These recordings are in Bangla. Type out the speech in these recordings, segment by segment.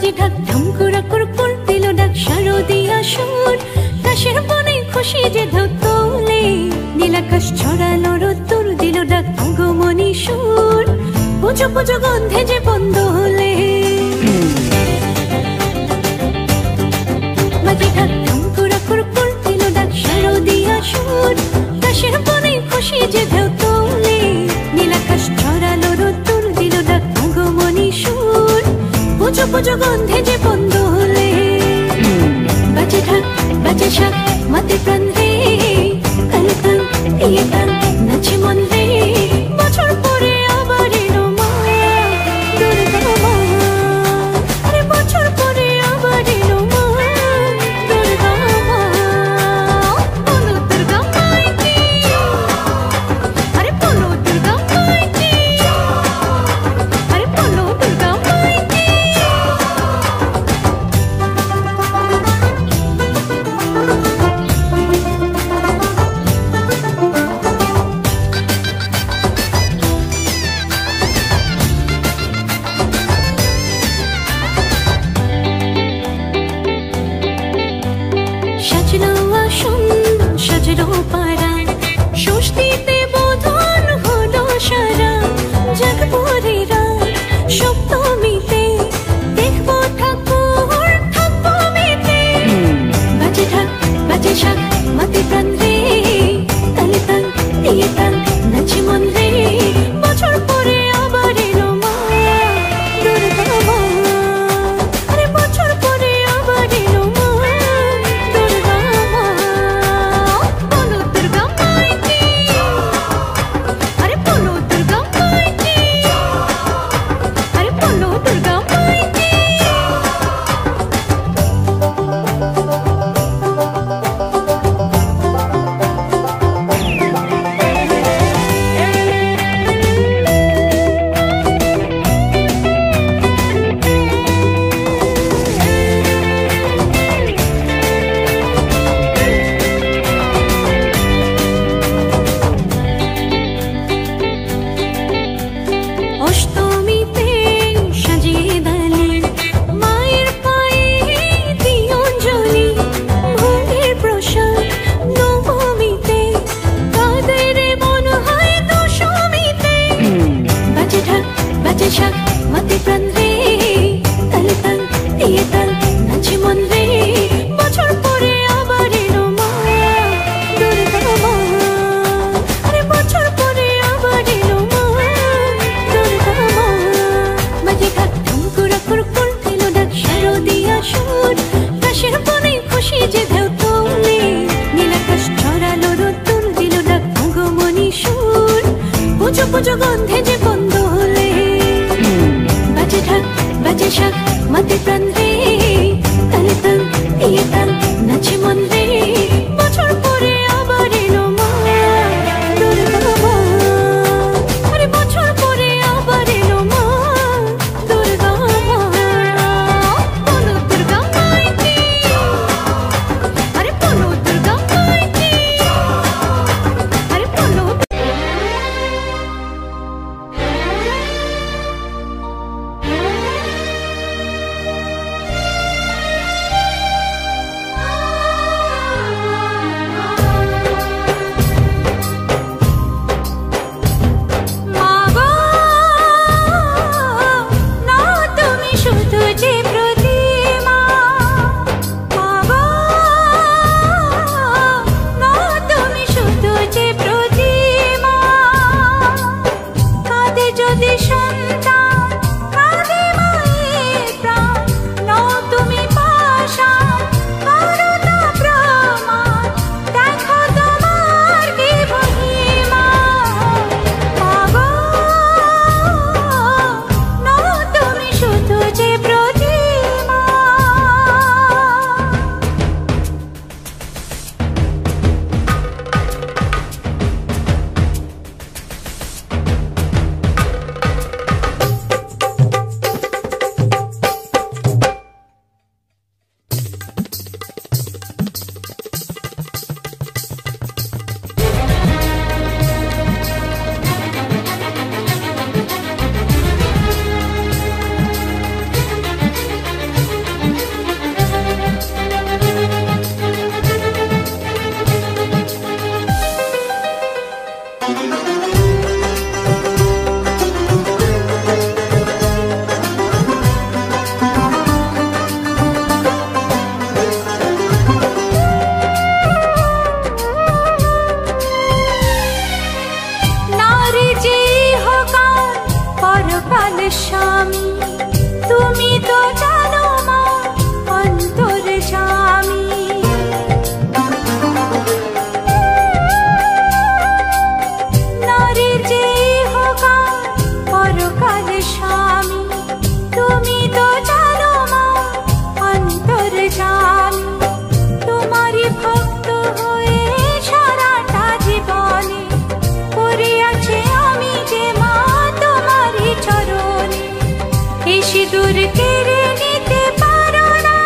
বাজে ঢাক ঢমকুরা কুরকুর দিল ডাক শারদিয়া সুর কাশের বনে খুশি যে ধতলে নীলাকাশ ছড়ালো রোদ্দুর দিল ডাক আগমনী সুর পুজো পুজো গন্ধে যে বন্ধ হলে বাজে ঢাক ঢমকুরা কুরকুর দিল ডাক শারদিয়া সুর কাশের বনে খুশি যে ধতলে নীলাকাশ ছড়ালো রোদ্দুর দিল ডাক আগমনী সুর পুজো পুজো গন্ধে যে বন্ধ হলে বাজে ঢাক বাজে শাক মাতে প্রাণ রে কাল তাল ইয়ে তাল নাচে মন রে বছর পরে আবার এলো মা দুর্গা মা আরে বছর পরে আবার এলো মা দুর্গা মা বলো দুর্গা মাই কি আরে বলো দুর্গা মাই কি আরে বলো দুর্গা মাই কি সাজলো আসন সাজলো পাড়া ষষ্ঠীতে বোধন হলো সারা জাগপুরেরা সপ্তমীতে দেখবো ঠাকুর থাকবো মেতে বাজে ঢাক বাজে শাক মাতে প্রাণ রে তালে তাল ইয়ে তাল নাচে মন রে বছর পরে আবার এলো মা দুর্গা মা আরে বছর পরে আবার এলো মা দুর্গা মা বলো দুর্গা মাই কি আরে বলো দুর্গা মাই কি আরে বলো দুর্গা মাই কি অষ্টমীতে সাজিয়ে দালি মায়ের পায়ে দিও অঞ্জলি ভোগের প্রসাদ নবমীতে কাদের মন হয় দশমীতে বাজে ঢাক বাজে শাক মাতে প্রাণ রে তালে তাল ইয়ে তাল নাচে মন রে বছর পরে আবার এলো মা দুর্গা মা আরে বছর পরে আবার এলো মা দুর্গা মা বাজে ঢাক ঢমকুরা কুরকুর দিল ডাক শারদিয়া সুর কাশের বনে খুশি যে ধতলে নীলাকাশ ছড়ালো রোদ্দুর দিল ডাক আগমনী সুর পুজো পুজো গন্ধে যে বন্ধ হলে বাজে ঢাক বাজে শাক মাতে প্রাণ রে তালে তাল ইয়ে তাল নাচে মন রে বছর পরে আবার এলো মা দুর্গা মা আরে বছর পরে আবার এলো মা দুর্গা মা বলো দুর্গা মাই কি আরে বলো দুর্গা মাই কি আরে বলো স্বামী তুমি তো জানো মা অন্তর্যামী নারীর যে ইহকাল পরকাল স্বামী তুমি তো জানো মা অন্তর্যামী তোমারই ভক্ত হয়ে সারাটা জীবনে পড়ে আছে আমি যে মা তোমারই চরণে এই সিঁদুর কেড়ে নিতে পারো না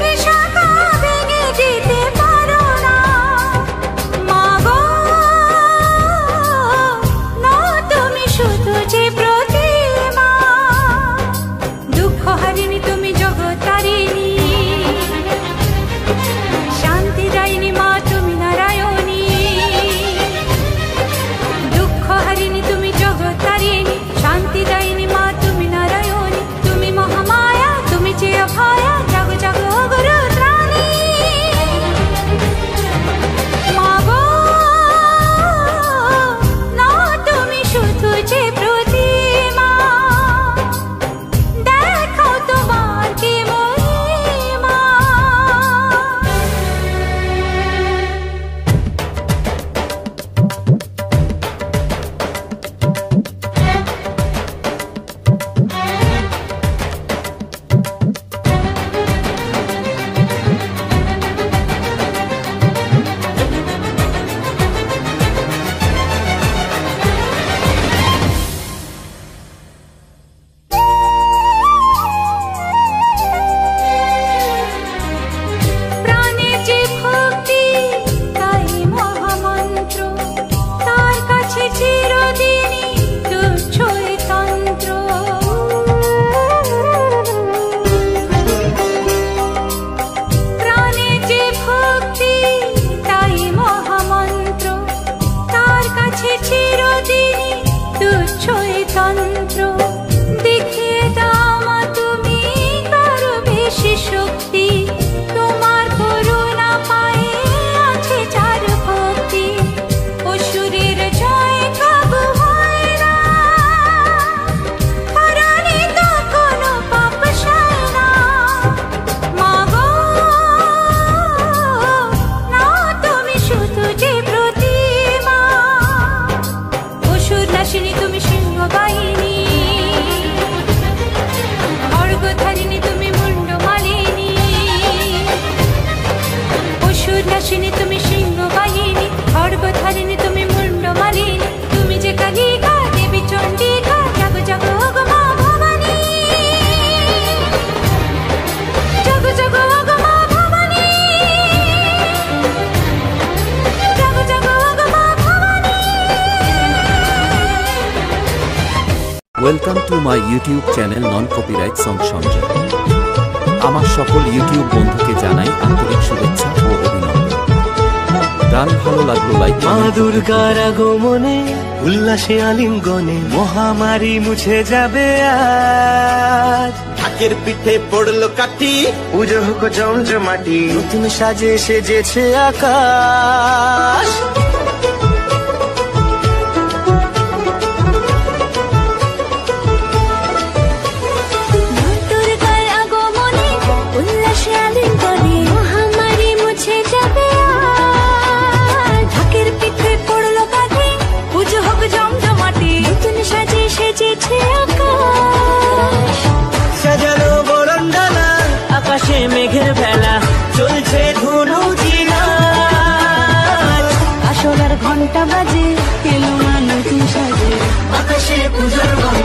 এই শাখা ভেঙে দিতে পারো না মা গো না তুমি শুধু যে প্রতিমা দুঃখ হারিনি তুমি জগৎ তারিণী শান্তি দায়িনী মা তুমি নারায়ণী দুঃখ হারিনি তুমি জগৎ তারিণী শান্তি দায়িনী মা তুমি নারায়ণী তুমি মহামায়া তুমি যে অভয়া জাগ জাগ গুরু ত্রাণী মা গো না তুমি শুধু যে প্রতিমা দেখাও তোমার কি মহিমা প্রাণের যে ভক্তি তাই মহামন্ত্র তার কাছে চিরদিনই তুচ্ছই তন্ত্র প্রাণের যে ভক্তি তাই মহামন্ত্র তার কাছে চিরদিনই তুচ্ছই তন্ত্র দেখিয়ে দাও মা তুমি কারো বেশি শক্তি তোমার করুণা পায়ে আছে যার ভক্তি অসুরের জয় কাবু হয় না হারানি তো কোনো পাপ সায় না মা গো না তুমি শুধু যে প্রতিমা অসুর নাশিনী তুমি সিংহ বাহিনী খড়গধারিণী তুমি মুন্ড মালিনী অসুর নাশিনী তুমি সিংহ বাহিনী খড়গধারিণী তুমি মুন্ড মালিনী তুমি যে কালিকা দেবী চণ্ডিকা জাগ জাগ গো মা ভবানী জাগ জাগ গো মা ভবানী জাগ জাগ গো মা Bhavani welcome to my YouTube channel non copyright song Sanjay. আমার সকল ইউটিউব বন্ধুকে জানাই আন্তরিক শুভেচ্ছা ও অভিনন্দন। গান ভালো লাগলো লাইক মা দুর্গার আগমনে উল্লাসে আলিঙ্গনে মহামারী মুছে যাবে আজ ঢাকের পিঠে পড়লো কাঠি পুজো হোক জমজমাটি নতুন সাজে সেজেছে আকাশ দুর্গার আগমনে উল্লাসে আলিঙ্গনে মহামারী মুছে যাবে আজ ঢাকের পিঠে পড়লো কাঠি পুজো হোক জমজমাটি নতুন সাজে সেজেছে আকাশ সাজানো বরণডালা আকাশে মেঘের ভেলা চলছে ধনু জিনাজ আসলার ঘন্টা বাজে এলো মা নতুন সাজে আকাশে পুজোর গন্ধ